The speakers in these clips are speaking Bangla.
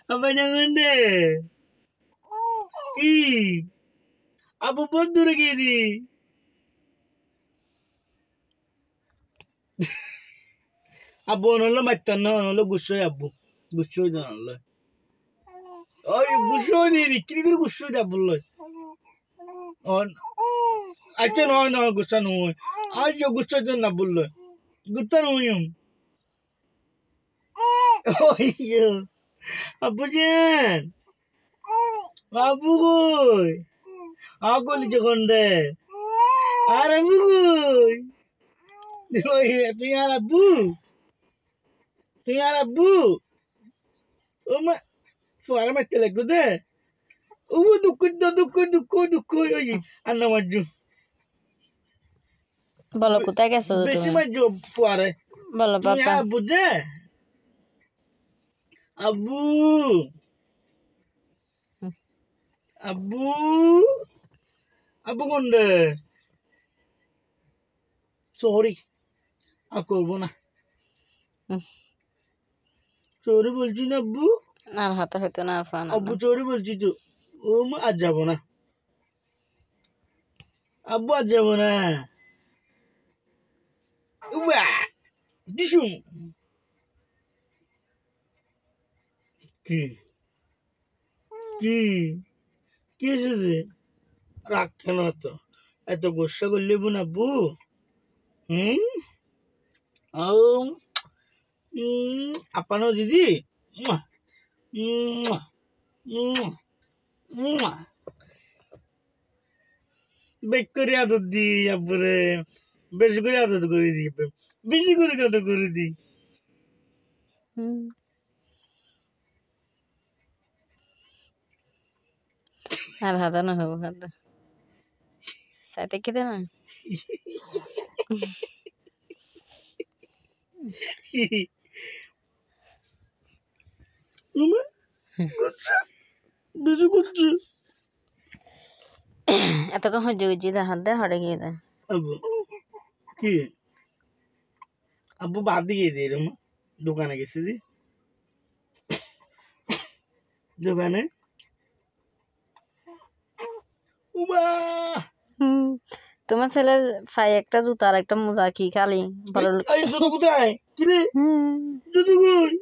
Apa jangan deh? Ih, apa bodoh gini? Abu nolo macam nolo gusso ya abu, gusso nolo. Oh, gusso ni, kini kini gusso ya abu loh. Oh, aja no gusso no. Aja gusso tu na abu loh. Gusso no yung. Oh iya, abu jen, abu koy. Aku lihat konde. Ara abu koy. Oh iya, tu yang abu. Tu yang abu. Oh mak, suara macam lagu deh. দুঃখ ওই আন্না মাজু বলো কোথায় গেছো বেশি তুমি? মাজু ফুয়ারে বলো তুমি বাবা। আব্বু যে আব্বু আব্বু আব্বু কোনরে সরি আর করবো না সরি বলছি না আব্বু আর হাতে হইতো না আর ফান আব্বু সরি বলছি তো ও আজ যাবো না আব্বু আজ যাবো না উবা দিশুম কি কি কি এসেছে রাগ কেন তো এত গোসা করলে বোন আব্বু ও আপানো দিদি বেক করে আদর দি আব্বুরে বেশি করে আদর করে দি বেশি করে আদর করে দি আর হাতে না হবো হাতে সাথে কেটে না বেশি করছে এতক্ষণ হয়ে যাচ্ছি হাত দে হরে গিয়ে দে আব্বু কি আব্বু বাদ দিয়ে দে রে দোকানে গেছে জি দোকানে উবা তোমার ছেলের পায়ে একটা জুতা আর একটা মোজা কি খালি ভালো এই জুতো কোথায় কি রে জুতো কই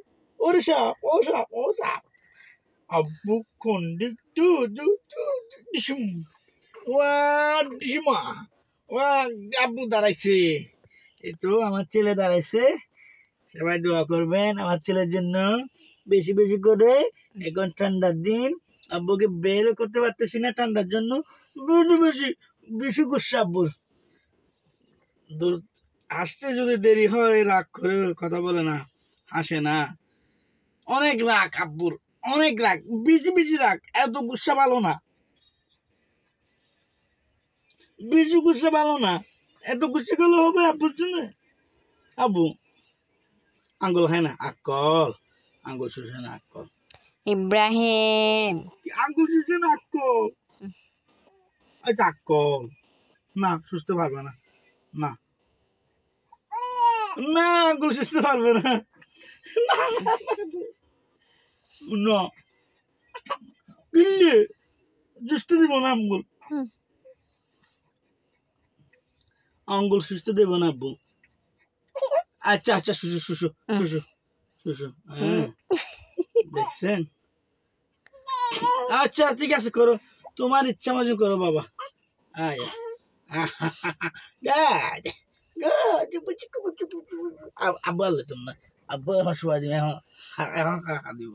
ওরে সাপ ও সাপ ও সাপ আব্বু কোন্ডি টু টু টু ডিসুম ওয়া ডিসমা ওয়া আব্বু দাঁড়াইছে এই তো আমার ছেলে দাঁড়াইছে সবাই দোয়া করবেন আমার ছেলের জন্য বেশি বেশি করে এখন ঠান্ডার দিন আব্বুকে বেরও করতে পারতেছি না ঠান্ডার জন্য বেশি বেশি বেশি গুসা আব্বুর হাসতে যদি দেরি হয় রাগ করে কথা বলে না হাসে না অনেক রাগ আব্বুর অনেক রাগ বেশি বেশি রাগ এত গুসা ভালো না বেশি গুসা ভালো না এত গুসা করলে হবে আব্বুর জন্য আব্বু আঙ্গুল খায় না আকল আঙ্গুল শুষে না আকল ইব্রাহিম আঙ্গুল শুষে না আকল আচ্ছা আকল না সুস্থ পারবে না না না আঙ্গুল সুস্থ পারবে না না কিনলে সুস্থ দেব না আঙ্গুল আঙ্গুল সুস্থ দেব না আব্বু আচ্ছা আচ্ছা শুশু শুশু শুশু শুশু হ্যাঁ দেখছেন আচ্ছা ঠিক আছে করো তোমার ইচ্ছা মতো করো বাবা আয় আব্বু আল্লাহ তোমরা আব্বু এখন শোয়া দিবে এখন কাকা দিব